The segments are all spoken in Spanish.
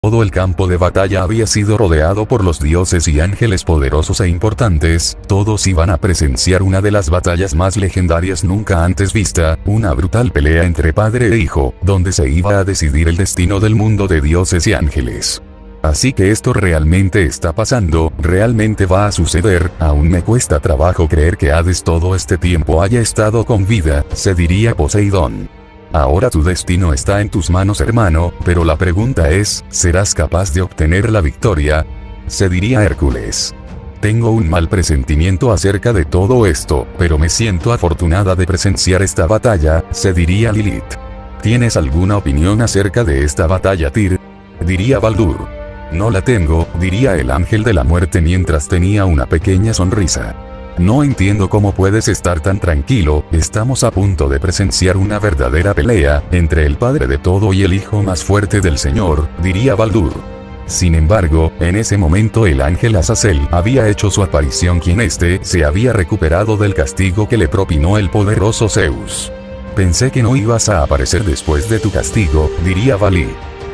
Todo el campo de batalla había sido rodeado por los dioses y ángeles poderosos e importantes, todos iban a presenciar una de las batallas más legendarias nunca antes vista, una brutal pelea entre padre e hijo, donde se iba a decidir el destino del mundo de dioses y ángeles. Así que esto realmente está pasando, realmente va a suceder, aún me cuesta trabajo creer que Hades todo este tiempo haya estado con vida, se diría Poseidón. Ahora tu destino está en tus manos, hermano, pero la pregunta es, ¿serás capaz de obtener la victoria? Se diría Hércules. Tengo un mal presentimiento acerca de todo esto, pero me siento afortunada de presenciar esta batalla, se diría Lilith. ¿Tienes alguna opinión acerca de esta batalla, Tyr? Diría Baldur. No la tengo, diría el ángel de la muerte mientras tenía una pequeña sonrisa. No entiendo cómo puedes estar tan tranquilo, estamos a punto de presenciar una verdadera pelea, entre el padre de todo y el hijo más fuerte del Señor, diría Baldur. Sin embargo, en ese momento el ángel Azazel había hecho su aparición, quien se había recuperado del castigo que le propinó el poderoso Zeus. Pensé que no ibas a aparecer después de tu castigo, diría Valí.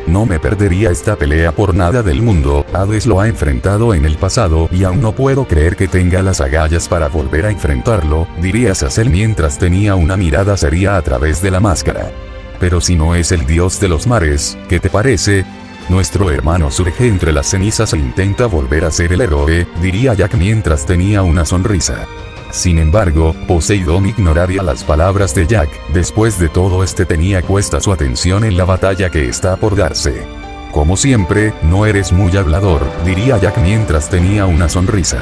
No me perdería esta pelea por nada del mundo, Hades lo ha enfrentado en el pasado y aún no puedo creer que tenga las agallas para volver a enfrentarlo, diría Azazel mientras tenía una mirada seria a través de la máscara. Pero si no es el dios de los mares, ¿qué te parece? Nuestro hermano surge entre las cenizas e intenta volver a ser el héroe, diría Jack mientras tenía una sonrisa. Sin embargo, Poseidón ignoraría las palabras de Jack, después de todo tenía puesta su atención en la batalla que está por darse. Como siempre, no eres muy hablador, diría Jack mientras tenía una sonrisa.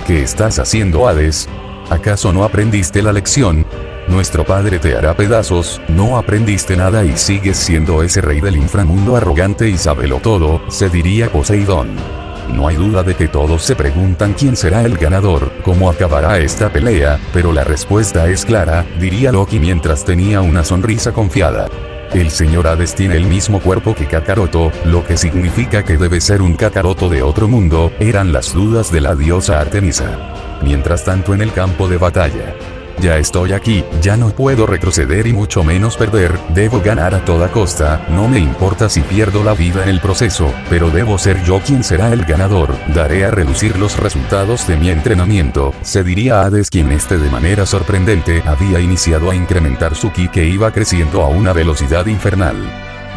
¿Qué estás haciendo, Hades? ¿Acaso no aprendiste la lección? Nuestro padre te hará pedazos, no aprendiste nada y sigues siendo ese rey del inframundo arrogante y sábelo todo, se diría Poseidón. No hay duda de que todos se preguntan quién será el ganador, cómo acabará esta pelea, pero la respuesta es clara, diría Loki mientras tenía una sonrisa confiada. El señor Hades tiene el mismo cuerpo que Kakaroto, lo que significa que debe ser un Kakaroto de otro mundo, eran las dudas de la diosa Artemisa. Mientras tanto en el campo de batalla. Ya estoy aquí, ya no puedo retroceder y mucho menos perder, debo ganar a toda costa, no me importa si pierdo la vida en el proceso, pero debo ser yo quien será el ganador, daré a relucir los resultados de mi entrenamiento, se diría Hades quien de manera sorprendente había iniciado a incrementar su ki que iba creciendo a una velocidad infernal.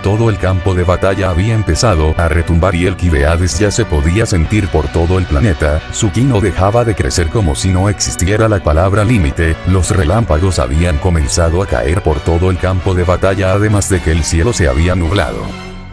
Todo el campo de batalla había empezado a retumbar y el ki de Hades ya se podía sentir por todo el planeta, su ki no dejaba de crecer como si no existiera la palabra límite, los relámpagos habían comenzado a caer por todo el campo de batalla además de que el cielo se había nublado.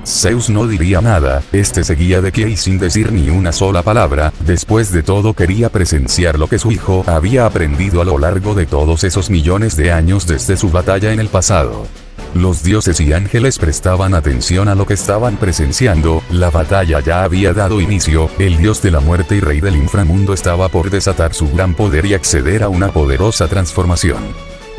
Zeus no diría nada, seguía de pie y sin decir ni una sola palabra, después de todo quería presenciar lo que su hijo había aprendido a lo largo de todos esos millones de años desde su batalla en el pasado. Los dioses y ángeles prestaban atención a lo que estaban presenciando, la batalla ya había dado inicio, el dios de la muerte y rey del inframundo estaba por desatar su gran poder y acceder a una poderosa transformación.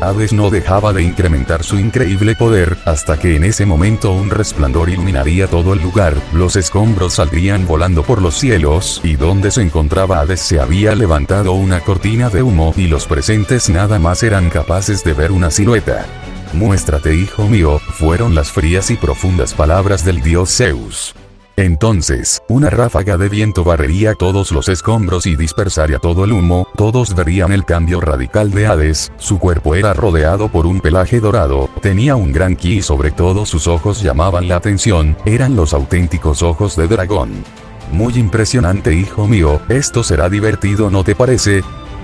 Hades no dejaba de incrementar su increíble poder, hasta que en ese momento un resplandor iluminaría todo el lugar, los escombros saldrían volando por los cielos, y donde se encontraba Hades se había levantado una cortina de humo y los presentes nada más eran capaces de ver una silueta. Muéstrate, hijo mío, fueron las frías y profundas palabras del dios Zeus. Entonces, una ráfaga de viento barrería todos los escombros y dispersaría todo el humo, todos verían el cambio radical de Hades, su cuerpo era rodeado por un pelaje dorado, tenía un gran ki y sobre todo sus ojos llamaban la atención, eran los auténticos ojos de dragón. Muy impresionante, hijo mío, esto será divertido, ¿no te parece?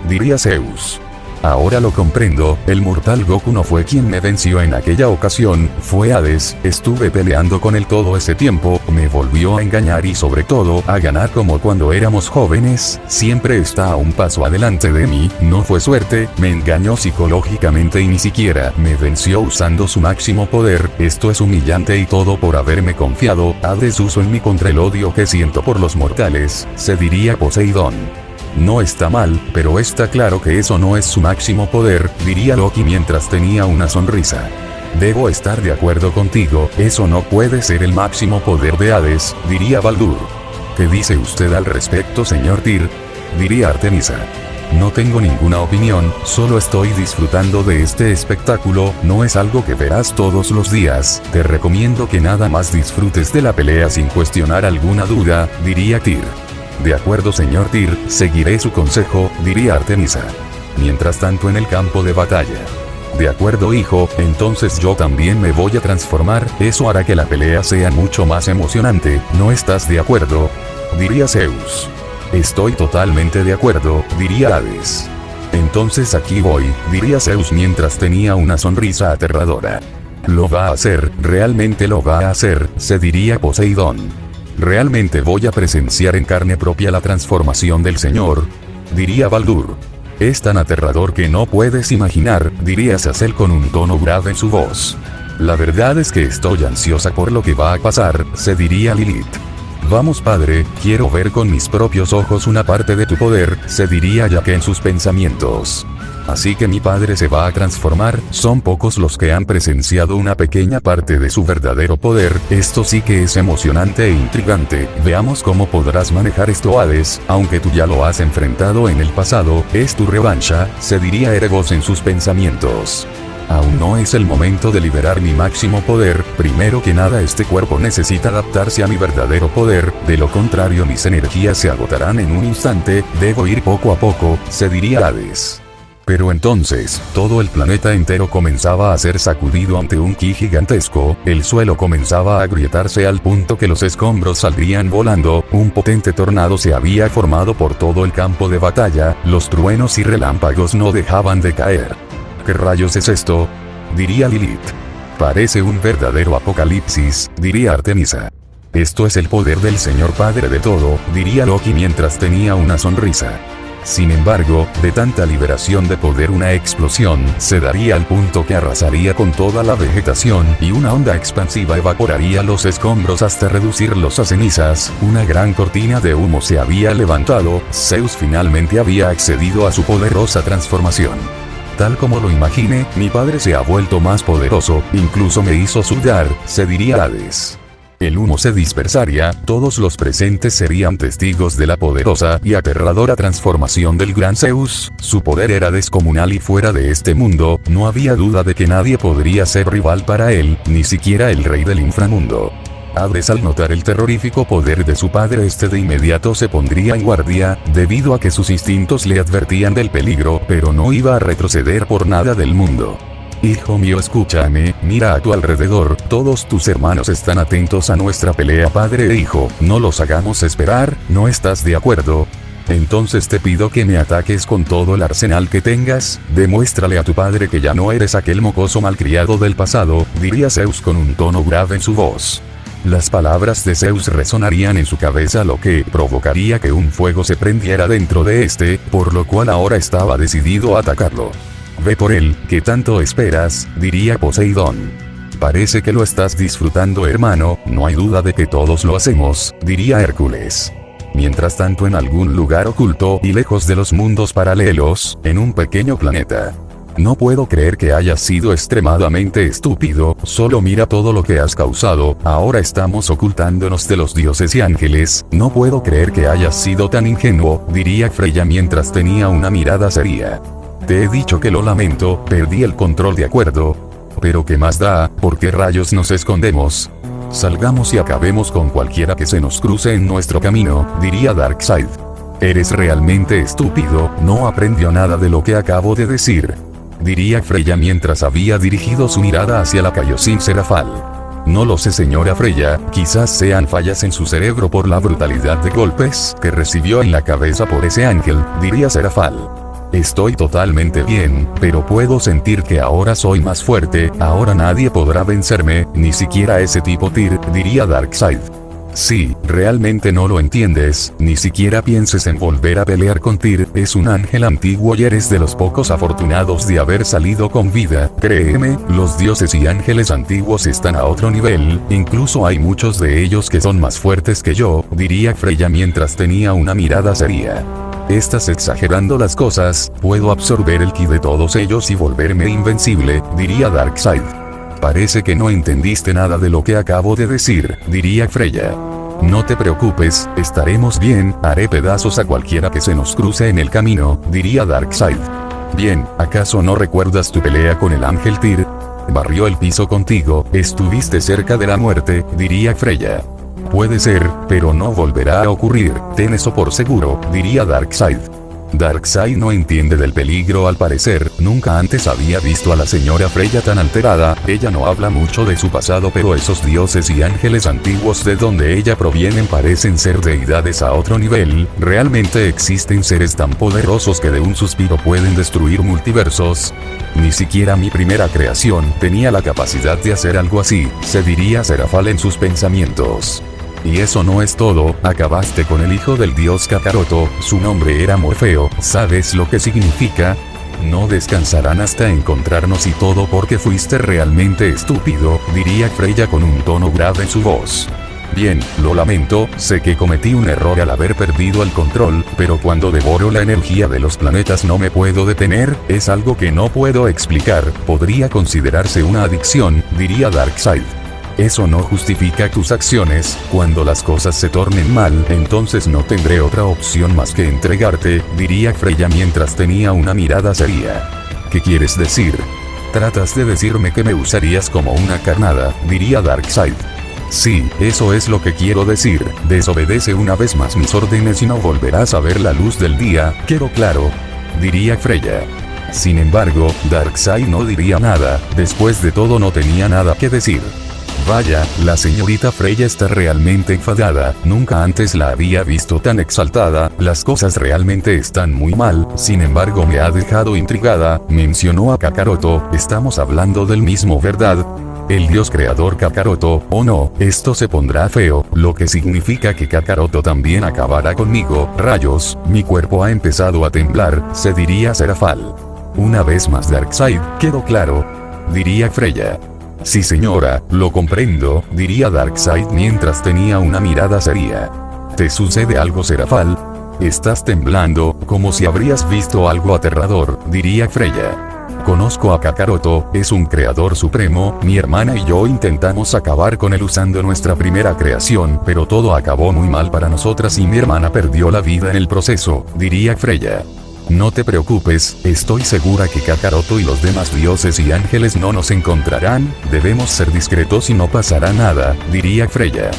Diría Zeus. Ahora lo comprendo, el mortal Goku no fue quien me venció en aquella ocasión, fue Hades, estuve peleando con él todo ese tiempo, me volvió a engañar y sobre todo a ganar como cuando éramos jóvenes, siempre está a un paso adelante de mí, no fue suerte, me engañó psicológicamente y ni siquiera me venció usando su máximo poder, esto es humillante y todo por haberme confiado, Hades usó en mí contra el odio que siento por los mortales, se diría Poseidón. No está mal, pero está claro que eso no es su máximo poder, diría Loki mientras tenía una sonrisa. Debo estar de acuerdo contigo, eso no puede ser el máximo poder de Hades, diría Baldur. ¿Qué dice usted al respecto, señor Tyr? Diría Artemisa. No tengo ninguna opinión, solo estoy disfrutando de este espectáculo, no es algo que verás todos los días, te recomiendo que nada más disfrutes de la pelea sin cuestionar alguna duda, diría Tyr. De acuerdo, señor Tyr, seguiré su consejo, diría Artemisa. Mientras tanto en el campo de batalla. De acuerdo, hijo, entonces yo también me voy a transformar, eso hará que la pelea sea mucho más emocionante, ¿no estás de acuerdo? Diría Zeus. Estoy totalmente de acuerdo, diría Hades. Entonces aquí voy, diría Zeus mientras tenía una sonrisa aterradora. Lo va a hacer, realmente lo va a hacer, se diría Poseidón. Realmente voy a presenciar en carne propia la transformación del señor, diría Baldur. Es tan aterrador que no puedes imaginar, diría Azazel con un tono grave en su voz. La verdad es que estoy ansiosa por lo que va a pasar, se diría Lilith. Vamos padre, quiero ver con mis propios ojos una parte de tu poder, se diría Jack en sus pensamientos. Así que mi padre se va a transformar, son pocos los que han presenciado una pequeña parte de su verdadero poder, esto sí que es emocionante e intrigante, veamos cómo podrás manejar esto Hades, aunque tú ya lo has enfrentado en el pasado, es tu revancha, se diría Erebos en sus pensamientos. Aún no es el momento de liberar mi máximo poder, primero que nada este cuerpo necesita adaptarse a mi verdadero poder, de lo contrario mis energías se agotarán en un instante, debo ir poco a poco, se diría Hades. Pero entonces, todo el planeta entero comenzaba a ser sacudido ante un ki gigantesco, el suelo comenzaba a agrietarse al punto que los escombros saldrían volando, un potente tornado se había formado por todo el campo de batalla, los truenos y relámpagos no dejaban de caer. ¿Qué rayos es esto? Diría Lilith. Parece un verdadero apocalipsis, diría Artemisa. Esto es el poder del Señor Padre de todo, diría Loki mientras tenía una sonrisa. Sin embargo, de tanta liberación de poder una explosión se daría al punto que arrasaría con toda la vegetación y una onda expansiva evaporaría los escombros hasta reducirlos a cenizas, una gran cortina de humo se había levantado, Zeus finalmente había accedido a su poderosa transformación. Tal como lo imaginé, mi padre se ha vuelto más poderoso, incluso me hizo sudar, se diría Hades. El humo se dispersaría, todos los presentes serían testigos de la poderosa y aterradora transformación del gran Zeus, su poder era descomunal y fuera de este mundo, no había duda de que nadie podría ser rival para él, ni siquiera el rey del inframundo. Hades al notar el terrorífico poder de su padre de inmediato se pondría en guardia, debido a que sus instintos le advertían del peligro, pero no iba a retroceder por nada del mundo. Hijo mío, escúchame, mira a tu alrededor, todos tus hermanos están atentos a nuestra pelea padre e hijo, no los hagamos esperar, ¿no estás de acuerdo? Entonces te pido que me ataques con todo el arsenal que tengas, demuéstrale a tu padre que ya no eres aquel mocoso malcriado del pasado, diría Zeus con un tono grave en su voz. Las palabras de Zeus resonarían en su cabeza lo que provocaría que un fuego se prendiera dentro de por lo cual ahora estaba decidido a atacarlo. Ve por él, ¿qué tanto esperas? Diría Poseidón. Parece que lo estás disfrutando hermano, no hay duda de que todos lo hacemos, diría Hércules. Mientras tanto en algún lugar oculto y lejos de los mundos paralelos, en un pequeño planeta. No puedo creer que hayas sido extremadamente estúpido, solo mira todo lo que has causado, ahora estamos ocultándonos de los dioses y ángeles, no puedo creer que hayas sido tan ingenuo, diría Freya mientras tenía una mirada seria. Te he dicho que lo lamento, perdí el control de acuerdo. Pero ¿qué más da? ¿Por qué rayos nos escondemos? Salgamos y acabemos con cualquiera que se nos cruce en nuestro camino, diría Darkseid. Eres realmente estúpido, no aprendió nada de lo que acabo de decir. Diría Freya mientras había dirigido su mirada hacia la Kaioshin Serafal. No lo sé señora Freya, quizás sean fallas en su cerebro por la brutalidad de golpes que recibió en la cabeza por ese ángel, diría Serafal. Estoy totalmente bien, pero puedo sentir que ahora soy más fuerte, ahora nadie podrá vencerme, ni siquiera ese tipo Tyr, diría Darkseid. Sí, realmente no lo entiendes, ni siquiera pienses en volver a pelear con Tyr, es un ángel antiguo y eres de los pocos afortunados de haber salido con vida, créeme, los dioses y ángeles antiguos están a otro nivel, incluso hay muchos de ellos que son más fuertes que yo, diría Freya mientras tenía una mirada seria. Estás exagerando las cosas, puedo absorber el ki de todos ellos y volverme invencible, diría Darkseid. Parece que no entendiste nada de lo que acabo de decir, diría Freya. No te preocupes, estaremos bien, haré pedazos a cualquiera que se nos cruce en el camino, diría Darkseid. Bien, ¿acaso no recuerdas tu pelea con el ángel Tyr? Barrió el piso contigo, estuviste cerca de la muerte, diría Freya. Puede ser, pero no volverá a ocurrir, ten eso por seguro, diría Darkseid. Darkseid no entiende del peligro al parecer, nunca antes había visto a la señora Freya tan alterada, ella no habla mucho de su pasado pero esos dioses y ángeles antiguos de donde ella provienen parecen ser deidades a otro nivel, realmente existen seres tan poderosos que de un suspiro pueden destruir multiversos. Ni siquiera mi primera creación tenía la capacidad de hacer algo así, se diría Serafal en sus pensamientos. Y eso no es todo, acabaste con el hijo del dios Kakaroto, su nombre era Morfeo, ¿sabes lo que significa? No descansarán hasta encontrarnos y todo porque fuiste realmente estúpido, diría Freya con un tono grave en su voz. Bien, lo lamento, sé que cometí un error al haber perdido el control, pero cuando devoro la energía de los planetas no me puedo detener, es algo que no puedo explicar, podría considerarse una adicción, diría Darkseid. Eso no justifica tus acciones, cuando las cosas se tornen mal, entonces no tendré otra opción más que entregarte, diría Freya mientras tenía una mirada seria. ¿Qué quieres decir? Tratas de decirme que me usarías como una carnada, diría Darkseid. Sí, eso es lo que quiero decir, desobedece una vez más mis órdenes y no volverás a ver la luz del día, ¿quedó claro? Diría Freya. Sin embargo, Darkseid no diría nada, después de todo no tenía nada que decir. Vaya, la señorita Freya está realmente enfadada, nunca antes la había visto tan exaltada, las cosas realmente están muy mal, sin embargo me ha dejado intrigada, mencionó a Kakaroto, estamos hablando del mismo, ¿verdad? El dios creador Kakaroto, oh no, esto se pondrá feo, lo que significa que Kakaroto también acabará conmigo, rayos, mi cuerpo ha empezado a temblar, se diría Serafal. Una vez más Darkseid, ¿quedó claro? Diría Freya. Sí señora, lo comprendo, diría Darkseid mientras tenía una mirada seria. ¿Te sucede algo Serafal? Estás temblando, como si habrías visto algo aterrador, diría Freya. Conozco a Kakaroto, es un creador supremo, mi hermana y yo intentamos acabar con él usando nuestra primera creación, pero todo acabó muy mal para nosotras y mi hermana perdió la vida en el proceso, diría Freya. No te preocupes, estoy segura que Kakaroto y los demás dioses y ángeles no nos encontrarán, debemos ser discretos y no pasará nada, diría Freya.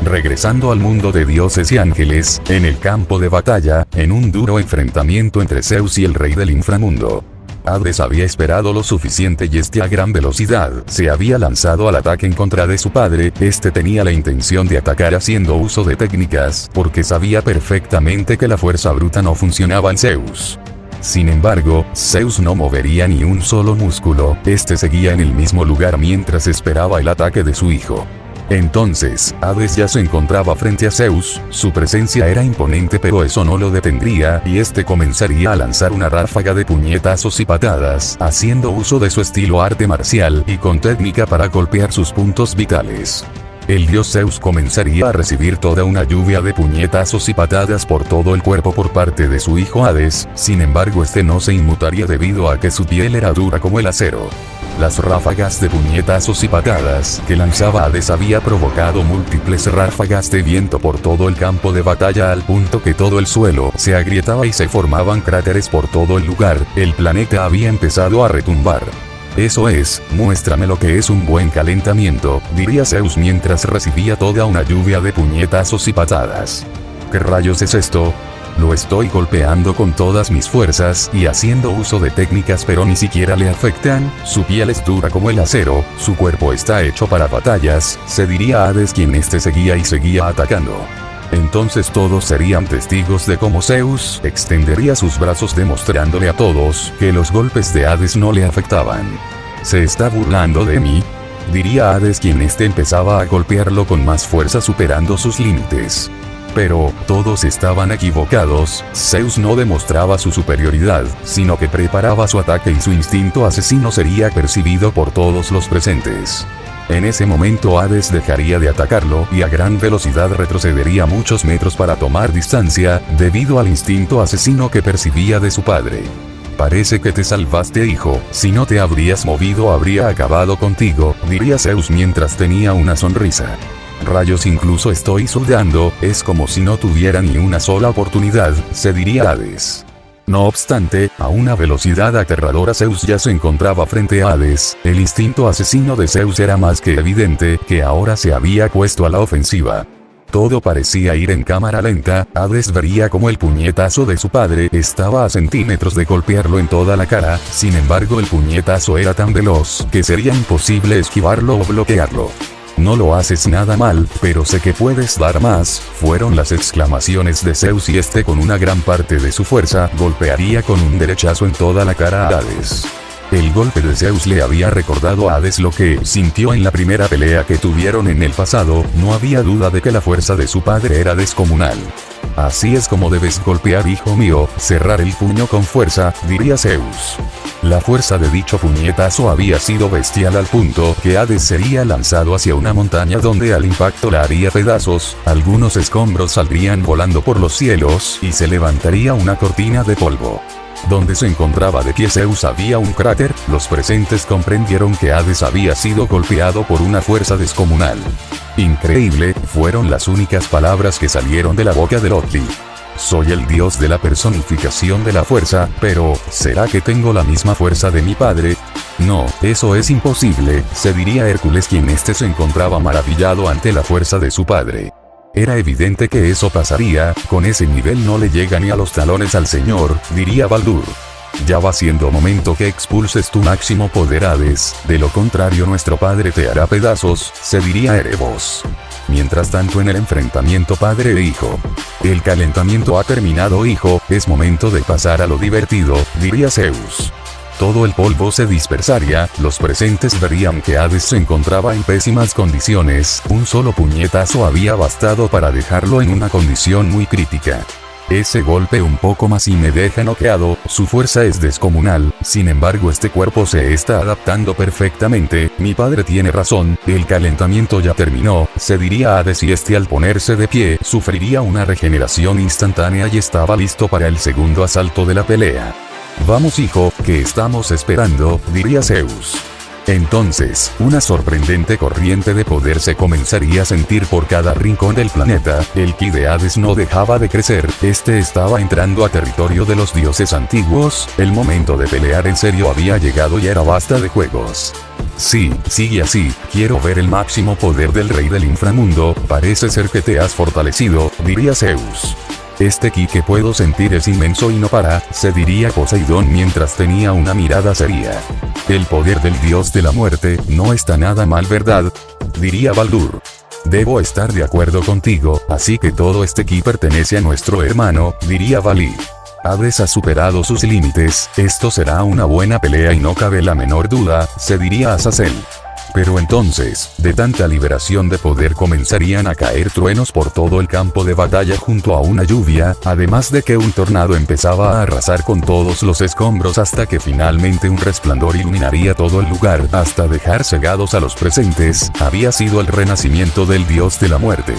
Regresando al mundo de dioses y ángeles, en el campo de batalla, en un duro enfrentamiento entre Zeus y el rey del inframundo. Hades había esperado lo suficiente y a gran velocidad se había lanzado al ataque en contra de su padre, este tenía la intención de atacar haciendo uso de técnicas, porque sabía perfectamente que la fuerza bruta no funcionaba en Zeus. Sin embargo, Zeus no movería ni un solo músculo, este seguía en el mismo lugar mientras esperaba el ataque de su hijo. Entonces, Hades ya se encontraba frente a Zeus, su presencia era imponente pero eso no lo detendría y este comenzaría a lanzar una ráfaga de puñetazos y patadas, haciendo uso de su estilo arte marcial y con técnica para golpear sus puntos vitales. El dios Zeus comenzaría a recibir toda una lluvia de puñetazos y patadas por todo el cuerpo por parte de su hijo Hades, sin embargo este no se inmutaría debido a que su piel era dura como el acero. Las ráfagas de puñetazos y patadas que lanzaba Hades había provocado múltiples ráfagas de viento por todo el campo de batalla al punto que todo el suelo se agrietaba y se formaban cráteres por todo el lugar, el planeta había empezado a retumbar. Eso es, muéstrame lo que es un buen calentamiento, diría Zeus mientras recibía toda una lluvia de puñetazos y patadas. ¿Qué rayos es esto? Lo estoy golpeando con todas mis fuerzas y haciendo uso de técnicas pero ni siquiera le afectan, su piel es dura como el acero, su cuerpo está hecho para batallas, se diría Hades quien seguía y seguía atacando. Entonces todos serían testigos de cómo Zeus extendería sus brazos demostrándole a todos que los golpes de Hades no le afectaban. ¿Se está burlando de mí? Diría Hades quien empezaba a golpearlo con más fuerza superando sus límites. Pero, todos estaban equivocados, Zeus no demostraba su superioridad, sino que preparaba su ataque y su instinto asesino sería percibido por todos los presentes. En ese momento Hades dejaría de atacarlo y a gran velocidad retrocedería muchos metros para tomar distancia, debido al instinto asesino que percibía de su padre. Parece que te salvaste hijo, si no te habrías movido habría acabado contigo, diría Zeus mientras tenía una sonrisa. Rayos, incluso estoy sudando, es como si no tuviera ni una sola oportunidad, se diría Hades. No obstante, a una velocidad aterradora Zeus ya se encontraba frente a Hades. El instinto asesino de Zeus era más que evidente que ahora se había puesto a la ofensiva. Todo parecía ir en cámara lenta. Hades vería como el puñetazo de su padre estaba a centímetros de golpearlo en toda la cara. Sin embargo, el puñetazo era tan veloz que sería imposible esquivarlo o bloquearlo. No lo haces nada mal, pero sé que puedes dar más, fueron las exclamaciones de Zeus, y este con una gran parte de su fuerza golpearía con un derechazo en toda la cara a Hades. El golpe de Zeus le había recordado a Hades lo que sintió en la primera pelea que tuvieron en el pasado. No había duda de que la fuerza de su padre era descomunal. Así es como debes golpear, hijo mío, cerrar el puño con fuerza, diría Zeus. La fuerza de dicho puñetazo había sido bestial al punto que Hades sería lanzado hacia una montaña donde al impacto la haría pedazos, algunos escombros saldrían volando por los cielos y se levantaría una cortina de polvo. Donde se encontraba de pie Zeus había un cráter. Los presentes comprendieron que Hades había sido golpeado por una fuerza descomunal. Increíble, fueron las únicas palabras que salieron de la boca de Loki. Soy el dios de la personificación de la fuerza, pero ¿será que tengo la misma fuerza de mi padre? No, eso es imposible, se diría Hércules, quien se encontraba maravillado ante la fuerza de su padre. Era evidente que eso pasaría, con ese nivel no le llega ni a los talones al señor, diría Baldur. Ya va siendo momento que expulses tu máximo poder, Hades, de lo contrario nuestro padre te hará pedazos, se diría Erebos. Mientras tanto, en el enfrentamiento padre e hijo. El calentamiento ha terminado, hijo, es momento de pasar a lo divertido, diría Zeus. Todo el polvo se dispersaría, los presentes verían que Hades se encontraba en pésimas condiciones, un solo puñetazo había bastado para dejarlo en una condición muy crítica. Ese golpe un poco más y me deja noqueado, su fuerza es descomunal, sin embargo este cuerpo se está adaptando perfectamente, mi padre tiene razón, el calentamiento ya terminó, se diría Hades, y al ponerse de pie sufriría una regeneración instantánea y estaba listo para el segundo asalto de la pelea. Vamos, hijo, ¿qué estamos esperando?, diría Zeus. Entonces, una sorprendente corriente de poder se comenzaría a sentir por cada rincón del planeta. El ki de Hades no dejaba de crecer, estaba entrando a territorio de los dioses antiguos. El momento de pelear en serio había llegado y era basta de juegos. Sí, sigue así, quiero ver el máximo poder del rey del inframundo, parece ser que te has fortalecido, diría Zeus. Este ki que puedo sentir es inmenso y no para, se diría Poseidón mientras tenía una mirada seria. El poder del dios de la muerte no está nada mal, ¿verdad?, diría Baldur. Debo estar de acuerdo contigo, así que todo este ki pertenece a nuestro hermano, diría Vali. Hades ha superado sus límites, esto será una buena pelea y no cabe la menor duda, se diría Azazel. Pero entonces, de tanta liberación de poder comenzarían a caer truenos por todo el campo de batalla junto a una lluvia, además de que un tornado empezaba a arrasar con todos los escombros hasta que finalmente un resplandor iluminaría todo el lugar hasta dejar cegados a los presentes. Había sido el renacimiento del dios de la muerte.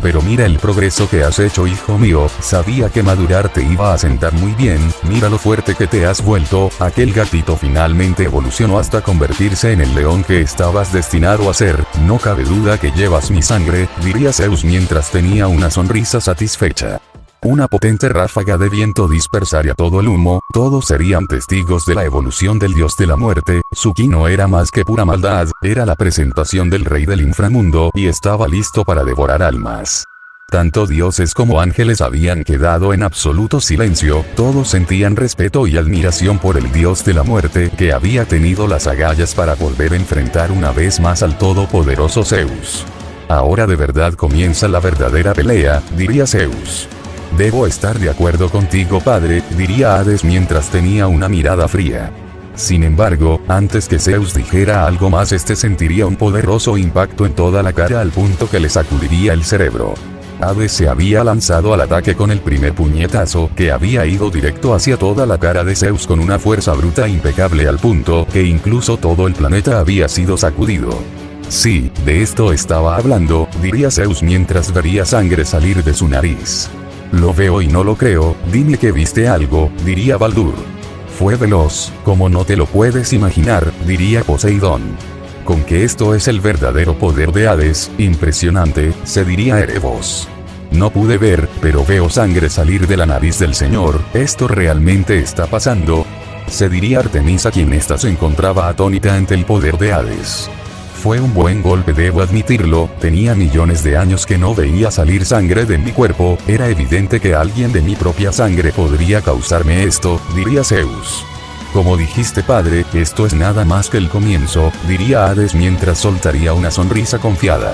Pero mira el progreso que has hecho, hijo mío, sabía que madurar te iba a sentar muy bien, mira lo fuerte que te has vuelto, aquel gatito finalmente evolucionó hasta convertirse en el león que estabas destinado a ser, no cabe duda que llevas mi sangre, diría Zeus mientras tenía una sonrisa satisfecha. Una potente ráfaga de viento dispersaría todo el humo, todos serían testigos de la evolución del dios de la muerte. Su ki no era más que pura maldad, era la presentación del rey del inframundo y estaba listo para devorar almas. Tanto dioses como ángeles habían quedado en absoluto silencio, todos sentían respeto y admiración por el dios de la muerte que había tenido las agallas para volver a enfrentar una vez más al todopoderoso Zeus. Ahora de verdad comienza la verdadera pelea, diría Zeus. Debo estar de acuerdo contigo, padre, diría Hades mientras tenía una mirada fría. Sin embargo, antes que Zeus dijera algo más, sentiría un poderoso impacto en toda la cara al punto que le sacudiría el cerebro. Hades se había lanzado al ataque con el primer puñetazo, que había ido directo hacia toda la cara de Zeus con una fuerza bruta e impecable al punto que incluso todo el planeta había sido sacudido. Sí, de esto estaba hablando, diría Zeus mientras vería sangre salir de su nariz. Lo veo y no lo creo, dime que viste algo, diría Baldur. Fue veloz, como no te lo puedes imaginar, diría Poseidón. Con que esto es el verdadero poder de Hades, impresionante, se diría Erebos. No pude ver, pero veo sangre salir de la nariz del señor, ¿esto realmente está pasando? Se diría Artemisa, quien ésta se encontraba atónita ante el poder de Hades. Fue un buen golpe, debo admitirlo, tenía millones de años que no veía salir sangre de mi cuerpo, era evidente que alguien de mi propia sangre podría causarme esto, diría Zeus. Como dijiste, padre, esto es nada más que el comienzo, diría Hades mientras soltaría una sonrisa confiada.